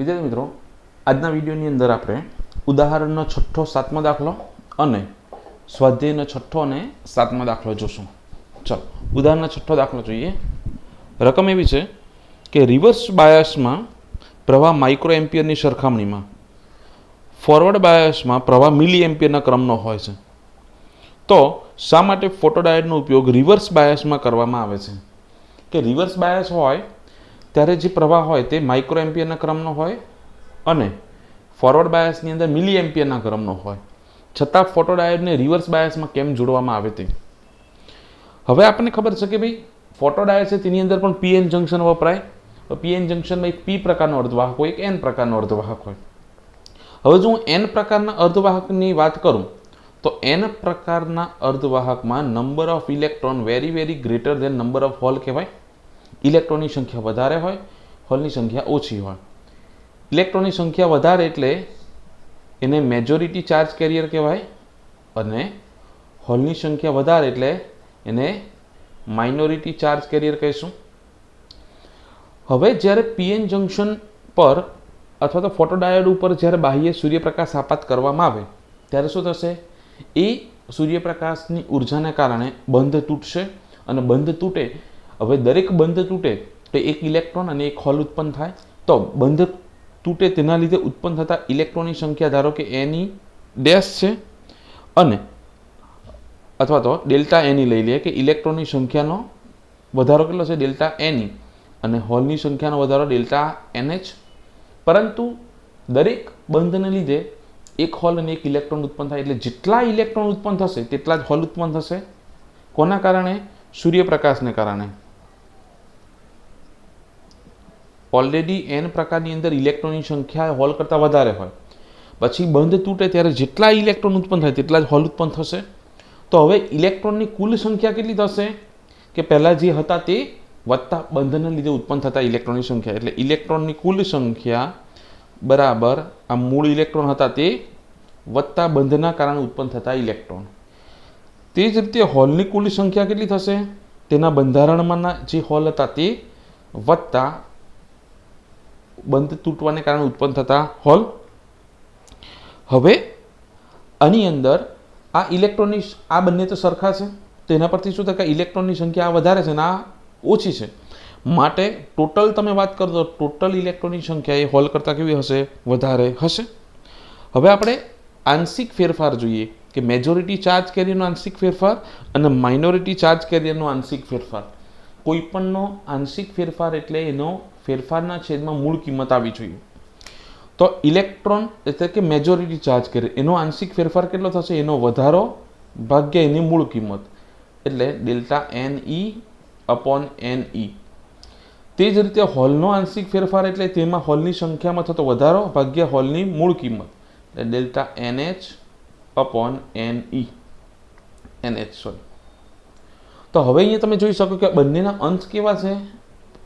विद्यार्थी मित्रों, आजना विडियोनी अंदर आपणे उदाहरणनो छठ्ठो सातमो दाखलो अने स्वाध्यायनो छठ्ठो अने सातमो दाखलो जोशुं। चलो उदाहरणनो छठ्ठो दाखलो जोईए। रकम एवी छे के रिवर्स बायसमां प्रवाह माइक्रो एम्पियरनी सरखामणीमां फॉरवर्ड बायसमां प्रवाह मिली एम्पियरना क्रमनो होय छे। तो शा माटे फोटोडायोडनो उपयोग रिवर्स बायसमां करवामां आवे छे के रिवर्स बायस होय त्यारे जे प्रवाह होय ते माइक्रो एम्पियरना क्रमनो होय अने फॉरवर्ड बायसनी अंदर मिली एम्पियरना क्रमनो होय, छतां फोटोडायोडने रिवर्स बायसमां केम जोडवामां आवे ते। हवे आपने खबर छे के भाई फोटोडायोड छे तेनी अंदर पण पीएन जंक्शन वपराय। तो पीएन जंक्शन में एक पी प्रकारनो अर्धवाहक होय, एक एन प्रकारनो अर्धवाहक होय। हवे जो एन प्रकारना अर्धवाहकनी वात करूं तो एन प्रकारना अर्धवाहकमां number of electron very very greater than number of hole कहेवाय। इलेक्ट्रॉननी संख्या वधारे होय, होलनी संख्या ओછી होय। इलेक्ट्रॉननी संख्या वधारे एटले एने मेजोरिटी चार्ज केरियर कहेवाय अने होलनी संख्या वधारे एटले एने माइनोरिटी चार्ज केरियर कहीशुं। हवे ज्यारे पीएन जंक्शन पर अथवा तो फोटोडायोड पर ज्यारे बाह्य सूर्यप्रकाश आपात करवामां आवे त्यारे शुं थशे, ए सूर्यप्रकाशनी ऊर्जाने कारणे बंध तूटशे अने बंध तूटे। हवे दरेक बंध तूटे तो एक इलेक्ट्रॉन अने एक होल उत्पन्न थाय। तो बंध तूटे तेना लीधे उत्पन्न थता इलेक्ट्रॉननी संख्या धारो के एनी डैश छे अने अथवा तो डेल्टा एनी लई लीए के इलेक्ट्रॉननी संख्यानो वधारो केटलो छे डेल्टा एनी अने होलनी संख्यानो वधारो डेल्टा एनएच। परंतु दरेक बंधने लीधे एक होल अने एक इलेक्ट्रॉन उत्पन्न थाय एटले जेटला इलेक्ट्रॉन उत्पन्न थशे तेटला ज होल उत्पन्न थशे। कोना कारणे? सूर्यप्रकाशने कारणे। ऑलरेडी एन प्रकारनी अंदर इलेक्ट्रॉननी संख्या होल करता वधारे होय, पछी बंध तूटे त्यारे जेटला इलेक्ट्रॉन उत्पन्न थाय तेटला ज होल उत्पन्न थशे। तो हवे इलेक्ट्रॉननी कुल संख्या केटली थशे के पहेला जे हता ते वत्ता बंधने लीधे उत्पन्न थता इलेक्ट्रॉननी संख्या एटले इलेक्ट्रॉननी कुल संख्या बराबर आ मूळ इलेक्ट्रॉन हता ते वत्ता बंधना कारणे उत्पन्न थता इलेक्ट्रॉन। ते ज रीते होलनी कुल संख्या केटली थशे तेना बंधारणमांना जे होल हता ते वत्ता बंध तूटवाने कारणे उत्पन्न थता होल। हवे आनी अंदर आ इलेक्ट्रॉननी आ बंने तो सरखा छे तो एना परथी शुं थाय के इलेक्ट्रॉननी संख्या आ वधारे छे ने आ ओછી छे, माटे टोटल तमे वात करो तो टोटल इलेक्ट्रॉननी संख्या ए होल करता केवी हशे? वधारे हशे। हवे आपणे आंशिक फेरफार जोईए कि मेजोरिटी चार्ज केरियरनो आंशिक फेरफार अने माइनोरिटी चार्ज केरियरनो आंशिक फेरफार। कोईपणनो आंशिक फेरफार एटले एनो फेरफारना छेदमां मूळ किंमत आवी जोईए। तो इलेक्ट्रॉन एटले के मेजोरिटी चार्ज केरियर एनो आंशिक फेरफार केटलो थशे? एनो वधारो भाग्या एनी मूळ किंमत एटले delta N E upon N E. ते ज रीते होलनो आंशिक फेरफार एटले तेमां होलनी संख्यामां थतो वधारो भाग्या होलनी मूळ किंमत delta N H upon N E N H sorry. तो हवे अहींया तमे जोई शको के बंनेना अंश केवा छे?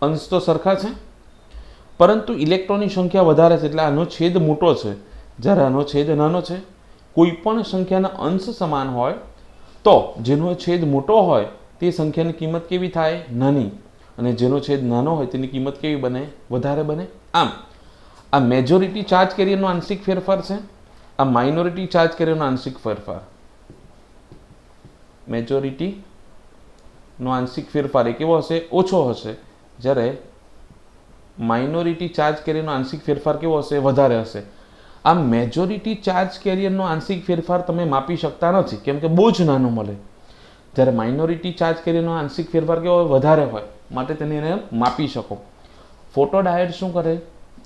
अंश तो सरखा छे, परंतु इलेक्ट्रॉननी संख्या वधारे छे एटले आनो छेद मोटो छे ज्यारे आनो छेद नानो छे। कोईपण संख्याना अंश समान होय तो जेनो छेद मोटो होय ते संख्यानी किंमत केवी थाय? नानी, अने जेनो छेद नानो होय तेनी किंमत केवी बने? वधारे बने। आम आ मेजोरिटी चार्ज केरियरनो आंशिक फेरफार छे, आ माइनोरिटी चार्ज केरियरनो आंशिक फेरफार। मेजोरिटी नो आंशिक फेरफार केवो हशे? ओछो हशे, ज्यारे माइनोरिटी चार्ज केरियरनो आंशिक फेरफार केवो हशे? वधारे हशे। आ मेजोरिटी चार्ज केरियरनो आंशिक फेरफार तमे मापी शकता नथी केम के बहु ज नानो मळे, ज्यारे माइनोरिटी चार्ज केरियरनो आंशिक फेरफार केवो वधारे होय माटे तेने मापी शको। फोटोडायोड शुं करे?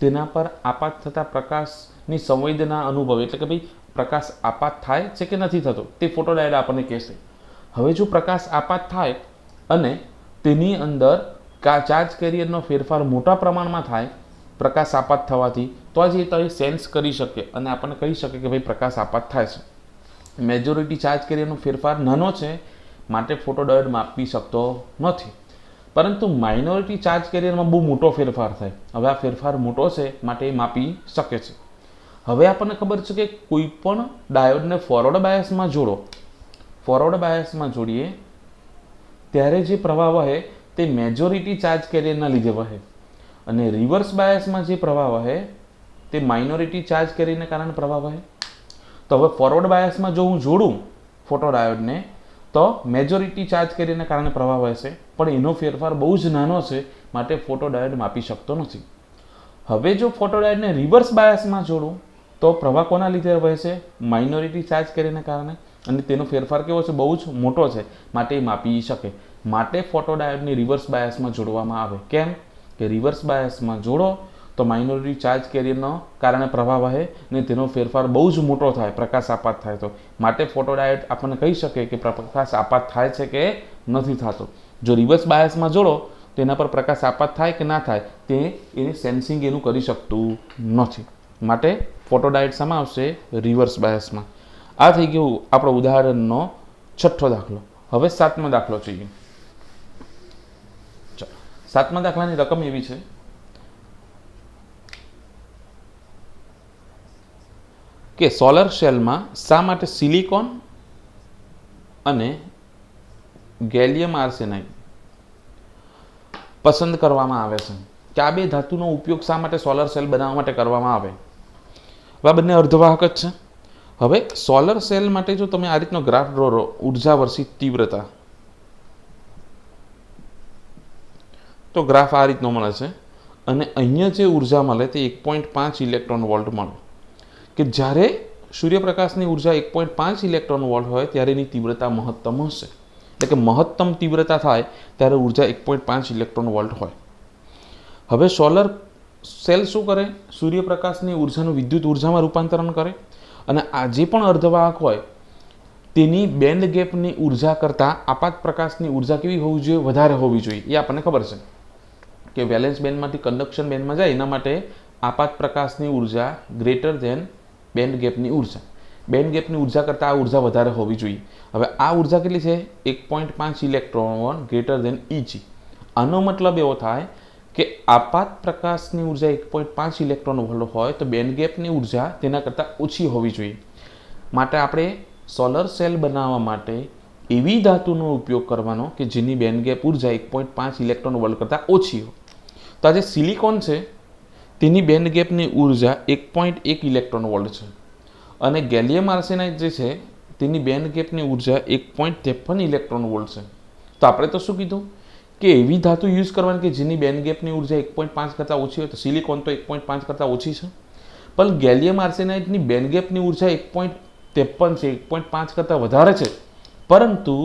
तेना पर आपात थता प्रकाशनी संवेदना अनुभव एटले के भाई प्रकाश आपात थाय छे के नथी थतो ते फोटोडायोड आपणे कहेशे। हवे जो प्रकाश आपात थाय अने तेनी अंदर चार्ज केरियरनो फेरफार मोटा प्रमाणमां थाय प्रकाश आपात थवाथी तो ज ए सेन्स करी शके अने आपणे कही शके के भाई प्रकाश आपात थाय छे। मेजोरिटी चार्ज केरियरनो फेरफार नानो छे माटे फोटोडायोड मापी शकतो नथी, परंतु माइनोरिटी चार्ज केरियरमां बहु मोटो फेरफार थाय। हवे आ फेरफार मोटो छे माटे मापी शके छे। हवे आपणे खबर छे के कोईपण डायोडने फॉरवर्ड बायसमां जोड़ो, फॉरवर्ड बायसमां जोड़ीए त्यारे जे प्रवाह वहे ते मेजोरिटी चार्ज केरियरना लीधे वहे अने रिवर्स बायसमां जे प्रवाह वहे તે માઇનોરિટી ચાર્જ કેરીને કારણે પ્રવાહ વહે. તો હવે ફોરવર્ડ બાયસમાં જો હું જોડું ફોટોડાયોડને તો મેજોરિટી ચાર્જ કેરીને કારણે પ્રવાહ વહેશે, પણ એનો ફેરફાર બહુ જ નાનો છે, માટે ફોટોડાયોડ માપી શકતો નથી. હવે જો ફોટોડાયોડને રિવર્સ બાયસમાં જોડું તો પ્રવાહ કોના લીધે વહેશે? માઇનોરિટી ચાર્જ કેરીને કારણે, અને તેનો ફેરફાર કેવો છે? બહુ જ મોટો છે, માટે એ માપી શકે. માટે ફોટોડાયોડને રિવર્સ બાયસમાં જોડવામાં આવે. કેમ કે રિવર્સ બાયસમાં જોડો તો માઇનોરિટી ચાર્જ કેરિયરનો કારણે પ્રવાહ વહે ને તેનો ફેરફાર બહુ જ મોટો થાય, પ્રકાશ આપાત થાય તો. માટે ફોટોડાયોડ આપણને કહી શકે કે પ્રકાશ આપાત થાય છે કે નથી થતો. જો રિવર્સ બાયસમાં જોડો તો એના પર પ્રકાશ આપાત થાય કે ના થાય તે એને સેન્સિંગ એનું કરી શકતું નથી. માટે ફોટોડાયોડ શામાં આવશે? રિવર્સ બાયસમાં. આ થઈ ગયું આપણો ઉદાહરણનો 6થો દાખલો. હવે 7મો દાખલો જોઈએ. 7મા દાખલાની રકમ એવી છે કે સોલર સેલમાં શા માટે સિલિકોન અને ગેલિયમ આર્સેનાઇડ પસંદ કરવામાં આવે છે, કે આ બે ધાતુનો ઉપયોગ શા માટે સોલર સેલ બનાવવા માટે કરવામાં આવે? આ બંને અર્ધવાહક જ છે. હવે સોલર સેલ માટે જો તમે આ રીતનો ગ્રાફ દોરો, ઉર્જા વર્સિત તીવ્રતા, તો ગ્રાફ આ રીતનો મળે છે, અને અહીંયા જે ઉર્જા મળે તે 1.5 ઇલેક્ટ્રોન વોલ્ટ મળે, કે જ્યારે સૂર્યપ્રકાશની ઉર્જા 1.5 ઇલેક્ટ્રોન વોલ્ટ હોય ત્યારે એની તીવ્રતા મહત્તમ હશે. એટલે કે મહત્તમ તીવ્રતા થાય ત્યારે ઉર્જા 1.5 ઇલેક્ટ્રોન વોલ્ટ હોય. હવે સોલર સેલ શું કરે? સૂર્યપ્રકાશની ઉર્જાનું વિદ્યુત ઉર્જામાં રૂપાંતરણ કરે, અને આ જે પણ અર્ધવાહક હોય તેની બેન્ડ ગેપની ઉર્જા કરતાં આપાત પ્રકાશની ઉર્જા કેવી હોવી જોઈએ? વધારે હોવી જોઈએ. એ આપણને ખબર છે કે વેલેન્સ બેન્ડમાંથી કન્ડક્શન બેન્ડમાં જાય એના માટે આપાત પ્રકાશની ઉર્જા ગ્રેટર ધેન બેન્ડ ગેપની ઉર્જા. બેન્ડ ગેપની ઉર્જા કરતાં આ ઉર્જા વધારે હોવી જોઈએ. હવે આ ઉર્જા કેટલી છે? 1.5 ઇલેક્ટ્રોન ગ્રેટર ધેન ઇજી. આનો મતલબ એવો થાય કે આપાત પ્રકાશની ઉર્જા 1.5 ઇલેક્ટ્રોન વોલ્ટ હોય તો બેન્ડ ગેપની ઉર્જા તેના કરતાં ઓછી હોવી જોઈએ. માટે આપણે સોલર સેલ બનાવવા માટે એવી ધાતુનો ઉપયોગ કરવાનો કે જેની બેન્ડ ગેપ ઉર્જા 1.5 ઇલેક્ટ્રોન વોલ્ટ કરતાં ઓછી હોય. તો આ જે સિલિકોન છે તેની બેન્ડ ગેપની ઉર્જા 1.1 ઇલેક્ટ્રોન વોલ્ટ છે, અને ગેલિયમ આર્સેનાઇડ જે છે તેની બેન્ડ ગેપની ઉર્જા 1.53 ઇલેક્ટ્રોન વોલ્ટ છે. તો આપણે તો શું કીધું કે એવી ધાતુ યુઝ કરવાની કે જેની બેન્ડ ગેપની ઉર્જા 1.5 કરતાં ઓછી હોય. તો સિલિકોન તો 1.5 કરતાં ઓછી છે, પણ ગેલિયમ આર્સેનાઇડની બેન્ડ ગેપની ઉર્જા 1.53 છે, 1.5 કરતાં વધારે છે, પરંતુ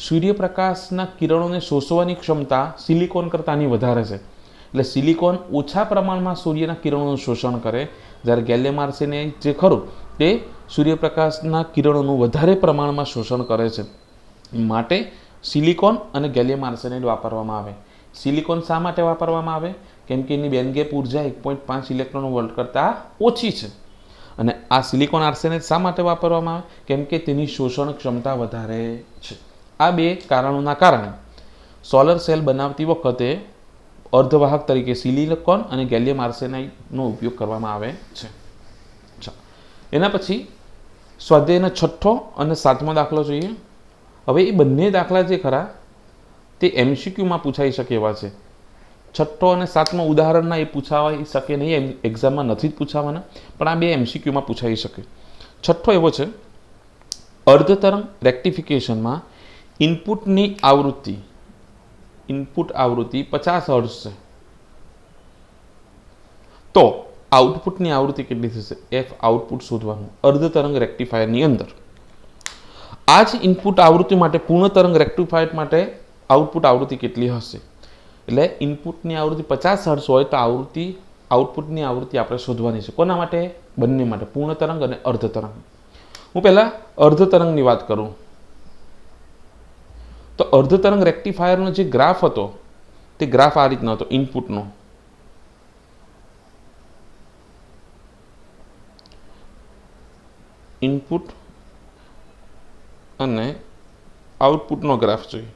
સૂર્યપ્રકાશના કિરણોને શોષવાની ક્ષમતા સિલિકોન કરતાંની વધારે છે. એટલે સિલિકોન ઓછા પ્રમાણમાં સૂર્યના કિરણોનું શોષણ કરે, જ્યારે ગેલિયમ આર્સેનાઇડ જે ખરું તે સૂર્યપ્રકાશના કિરણોનું વધારે પ્રમાણમાં શોષણ કરે છે. માટે સિલિકોન અને ગેલિયમ આર્સેનાઇડ વાપરવામાં આવે. સિલિકોન શા માટે વાપરવામાં આવે? કેમ કે એની બેન્ડ ગેપ ઉર્જા 1.5 ઇલેક્ટ્રોન વોલ્ટ કરતાં ઓછી છે. અને આ સિલિકોન આર્સેનાઇડ શા માટે વાપરવામાં આવે? કેમ કે તેની શોષણ ક્ષમતા વધારે છે. આ બે કારણોના કારણે સોલર સેલ બનાવતી વખતે અર્ધવાહક તરીકે સિલિકોન અને ગેલિયમ આર્સેનાઇડનો ઉપયોગ કરવામાં આવે છે. એના પછી સ્વાધ્યાયનો 6થો અને 7મો દાખલો જોઈએ. હવે એ બંને દાખલા જે ખરા તે MCQમાં પૂછાઈ શકે એવા છે. 6થો અને 7મો ઉદાહરણના એ પૂછાઈ શકે નહીં, એક્ઝામમાં નથી જ પૂછાવાના, પણ આ બે MCQમાં પૂછાઈ શકે. 6થો એવો છે, અર્ધ તરંગ રેક્ટિફિકેશનમાં ઇનપુટની આવૃત્તિ 50 હર્ટ્ઝ છે, તો આઉટપુટની આવૃત્તિ કેટલી થશે? F આઉટપુટ શોધવાનું અર્ધ તરંગ રેક્ટિફાયરની અંદર. આ જ ઇનપુટ આવૃત્તિ માટે પૂર્ણ તરંગ રેક્ટિફાયર માટે આઉટપુટ આવૃત્તિ કેટલી હશે? એટલે ઇનપુટની આવૃત્તિ 50 હર્ટ્ઝ હોય તો આઉટપુટની આવૃત્તિ આપણે શોધવાની છે. કોના માટે? બંને માટે, પૂર્ણ તરંગ અને અર્ધ તરંગ. હું પહેલા અર્ધ તરંગની વાત કરું તો અર્ધ તરંગ રેક્ટિફાયરનો જે ગ્રાફ હતો તે ગ્રાફ આ રીતનો હતો. ઇનપુટનો ઇનપુટ અને આઉટપુટનો ગ્રાફ જોઈએ.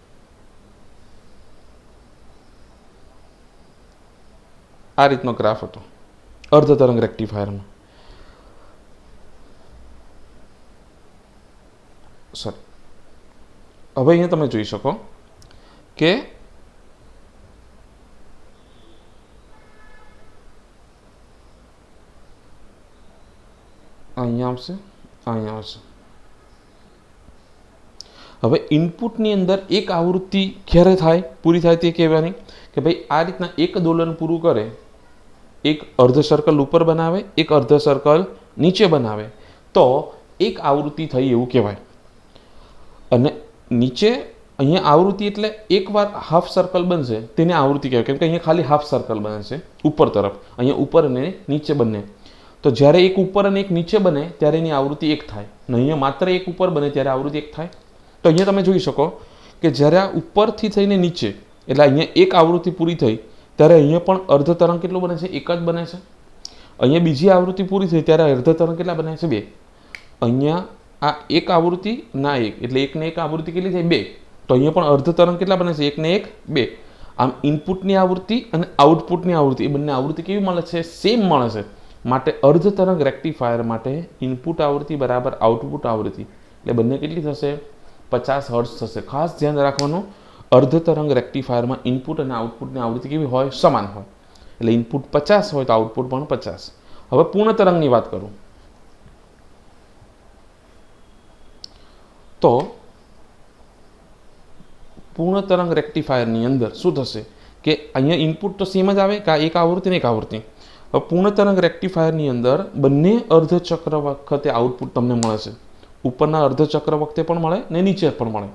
આ રીતનો ગ્રાફ હતો અર્ધ તરંગ રેક્ટિફાયરમાં. સર હવે અહીંયા તમે જોઈ શકો કે અહીંયા આવશે, અહીંયા આવશે. હવે ઇનપુટની અંદર એક આવૃત્તિ ક્યારે થાય પૂરી થાય તે કહેવાની કે ભાઈ આ રીતના એક દોલન પૂરું કરે, એક અર્ધ સર્કલ ઉપર બનાવે, એક અર્ધ સર્કલ નીચે બનાવે, તો એક આવૃત્તિ થઈ એવું કહેવાય. અને નીચે અહીંયા આવૃત્તિ એટલે એકવાર હાફ સર્કલ બનશે તેને આવૃત્તિ કહેવાય, કેમ કે અહીંયા ખાલી હાફ સર્કલ બને છે ઉપર તરફ, અહીંયા ઉપર અને નીચે બંને. તો જ્યારે એક ઉપર અને એક નીચે બને ત્યારે એની આવૃત્તિ એક થાય, અને અહીંયા માત્ર એક ઉપર બને ત્યારે આવૃત્તિ એક થાય. તો અહીંયા તમે જોઈ શકો કે જ્યારે આ ઉપરથી થઈને નીચે એટલે અહીંયા એક આવૃત્તિ પૂરી થઈ ત્યારે અહીંયા પણ અર્ધ તરંગ કેટલું બને છે? એક જ બને છે. અહીંયા બીજી આવૃત્તિ પૂરી થઈ ત્યારે અર્ધ તરંગ કેટલા બને છે? 2. અહીંયા આ એક આવૃત્તિ ના એક એટલે એક ને એક આવૃત્તિ કેટલી થાય? 2. તો અહીંયા પણ અર્ધ તરંગ કેટલા બને છે? એક ને એક 2. આમ ઇનપુટની આવૃત્તિ અને આઉટપુટની આવૃત્તિ એ બંને આવૃત્તિ કેવી મળે છે? સેમ મળે છે. માટે અર્ધ તરંગ રેક્ટિફાયર માટે ઇનપુટ આવૃત્તિ બરાબર આઉટપુટ આવૃત્તિ એટલે બંને કેટલી થશે? 50 હર્ટ્ઝ થશે. ખાસ ધ્યાન રાખવાનું, અર્ધ તરંગ રેક્ટિફાયરમાં ઇનપુટ અને આઉટપુટની આવૃત્તિ કેવી હોય? સમાન હોય. એટલે ઇનપુટ 50 હોય તો આઉટપુટ પણ 50. હવે પૂર્ણ તરંગની વાત કરું તો પૂર્ણ તરંગ રેક્ટિફાયરની અંદર શું થશે કે અહીંયા ઇનપુટ તો સેમ જ આવે કે એક આવૃત્તિ ને એક આવૃત્તિ. હવે પૂર્ણ તરંગ રેક્ટિફાયરની અંદર બંને અર્ધ ચક્ર વખતે આઉટપુટ તમને મળે છે. ઉપરના અર્ધ ચક્ર વખતે પણ મળે ને નીચે પણ મળે.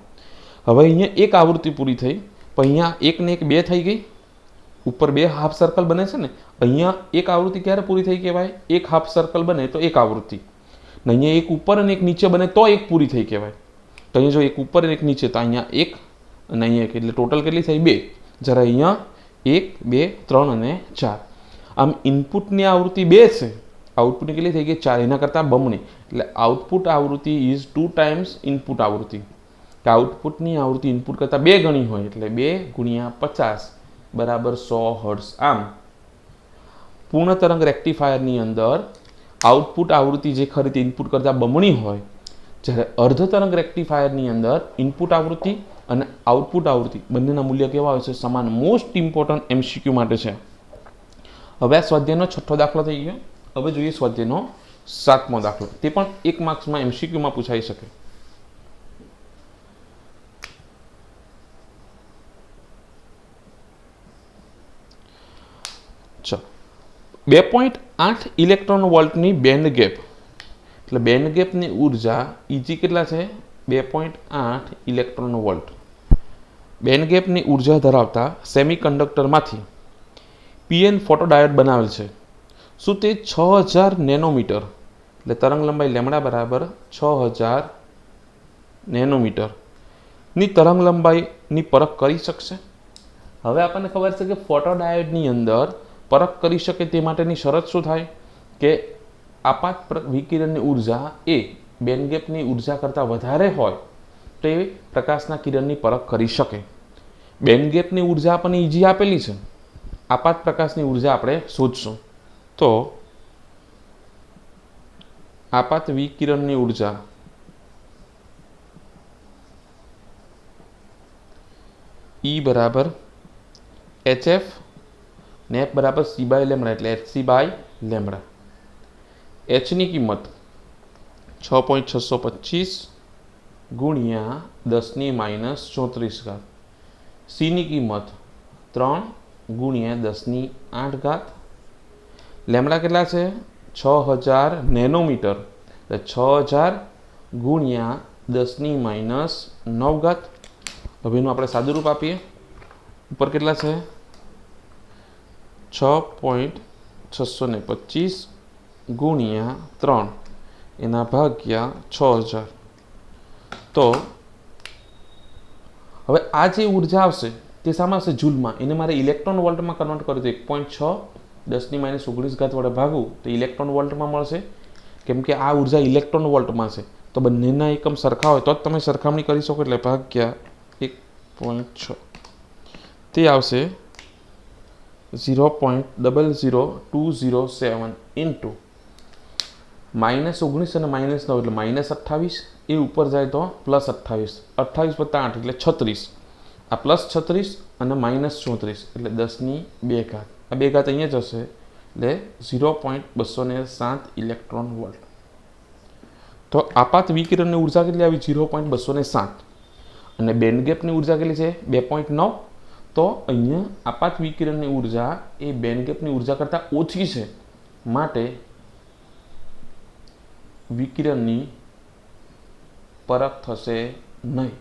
હવે અહીંયા એક આવૃત્તિ પૂરી થઈ, પણ અહીંયા એક ને એક 2 થઈ ગઈ. ઉપર 2 હાફ સર્કલ બને છે ને, અહીંયા એક આવૃત્તિ ક્યારે પૂરી થઈ કહેવાય? એક હાફ સર્કલ બને તો એક આવૃત્તિ. ને અહીંયા એક ઉપર અને એક નીચે બને તો એક પૂરી થઈ કહેવાય. તો અહીંયા જો એક ઉપર અને એક નીચે તો અહીંયા એક અને અહીંયા એક એટલે ટોટલ કેટલી થઈ? 2. જ્યારે અહીંયા 1, 2, 3 અને 4. આમ ઇનપુટની આવૃત્તિ 2 છે, આઉટપુટની કેટલી થઈ ગઈ? 4. એના કરતાં બમણી. એટલે આઉટપુટ આવૃત્તિ ઇઝ 2 ટાઈમ્સ ઇનપુટ આવૃત્તિ. કે આઉટપુટની આવૃત્તિ ઇનપુટ કરતાં 2 ગણી હોય એટલે 2 ગુણ્યા 50 બરાબર 100 હર્ટ્ઝ. આમ પૂર્ણ તરંગ રેક્ટિફાયરની અંદર આઉટપુટ આવૃત્તિ જે ખરી ઇનપુટ કરતાં બમણી હોય, જ્યારે અર્ધ તરંગ રેક્ટિફાયરની અંદર ઇનપુટ આવૃત્તિ અને આઉટપુટ આવૃત્તિ બંનેના મૂલ્ય કેવા હોય છે? સમાન. મોસ્ટ ઇમ્પોર્ટન્ટ MCQ માટે છે. હવે આ સ્વાધ્યાયનો 6થો દાખલો થઈ ગયો. હવે જોઈએ સ્વાધ્યાયનો 7મો દાખલો. તે પણ 1 માર્ક્સમાં MCQમાં પૂછાઈ શકે. ચલો, 2.8 ઇલેક્ટ્રોન વોલ્ટની બેન્ડ ગેપ એટલે બેન્ડ ગેપની ઉર્જા Eg કેટલા છે? 2.8 ઇલેક્ટ્રોન વોલ્ટ. બેન્ડ ગેપની ઉર્જા ધરાવતા સેમિકન્ડક્ટરમાંથી PN ફોટોડાયોડ બનાવેલ છે. શું તે 6000 નેનોમીટર એટલે તરંગ લંબાઈ લેમડા બરાબર 6000 નેનોમીટર ની તરંગ લંબાઈની પરખ કરી શકશે? હવે આપણને ખબર છે કે ફોટોડાયોડની અંદર પરખ કરી શકે તે માટેની શરત શું થાય કે આપાત વિકિરણની ઉર્જા એ બેન્ડ ગેપની ઉર્જા કરતાં વધારે હોય તો એ પ્રકાશના કિરણની પરખ કરી શકે. બેન્ડ ગેપની ઉર્જા આપણને Eg આપેલી છે, આપાત પ્રકાશની ઉર્જા આપણે શોધશું. તો આપાત વિકિરણની ઉર્જા E બરાબર HF ને F બરાબર C બાય લેમડા એટલે HC બાય લેમડા. Hની કિંમત 6.625 ગુણ્યા 10⁻34. Cની કિંમત 3 ગુણ્યા 10⁸. લેમડા કેટલા છે? 6000 નેનોમીટર એટલે 6000 ગુણ્યા 10⁻9. હવે એનું આપણે સાદું રૂપ આપીએ. ઉપર કેટલા છે? 6.625 ગુણ્યા 3 એના ભાગ્યા 6000. તો હવે આ જે ઉર્જા આવશે તે શામાં આવશે? જૂલમાં. એને મારે ઇલેક્ટ્રોન વોલ્ટમાં કન્વર્ટ કર્યું તો 1.6 10⁻19 વડે ભાગું તો ઇલેક્ટ્રોન વોલ્ટમાં મળશે. કેમ કે આ ઉર્જા ઇલેક્ટ્રોન વોલ્ટમાં છે તો બંનેના એકમ સરખા હોય તો જ તમે સરખામણી કરી શકો. એટલે ભાગ્યા 1.6 તે આવશે 0.00207 ઇન્ટુ -19 અને -9 એટલે -28. એ ઉપર જાય તો +28. 28 + 8 એટલે 36. આ +36 અને -34 એટલે 10⁻2. આ 2 અહીંયા જ હશે એટલે 0.207 ઇલેક્ટ્રોન વોલ્ટ. તો આપાત વિકિરણની ઉર્જા કેટલી આવી 0.207 અને બેન્ડ ગેપની ઉર્જા કેટલી છે 2.9. તો અહીંયા આપાત વિકિરણની ઉર્જા એ બેન્ડ ગેપની ઉર્જા કરતાં ઓછી છે, માટે વિકિરણની પરખ થશે નહીં.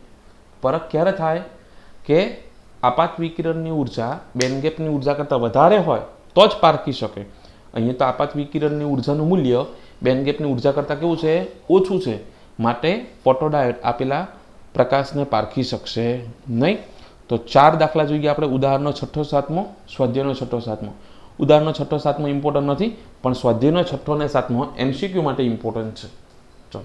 પરખ ક્યારે થાય કે આપાત વિકિરણની ઉર્જા બેન્ડ ગેપની ઉર્જા કરતાં વધારે હોય તો જ પારખી શકે. અહીંયા તો આપાત વિકિરણની ઉર્જાનું મૂલ્ય બેન્ડ ગેપની ઉર્જા કરતાં કેવું છે ઓછું છે, માટે ફોટોડાયોડ આપેલા પ્રકાશને પારખી શકશે નહીં. તો 4 દાખલા જોઈએ આપણે. ઉદાહરણનો 6ઠો 7મો, સ્વાધ્યાયનો 6ઠો 7મો. ઉદાહરણનો 6ઠો 7મો ઇમ્પોર્ટન્ટ નથી, પણ સ્વાધ્યાયનો 6ઠ્ઠો અને 7મો MCQ માટે ઇમ્પોર્ટન્ટ છે. ચલો.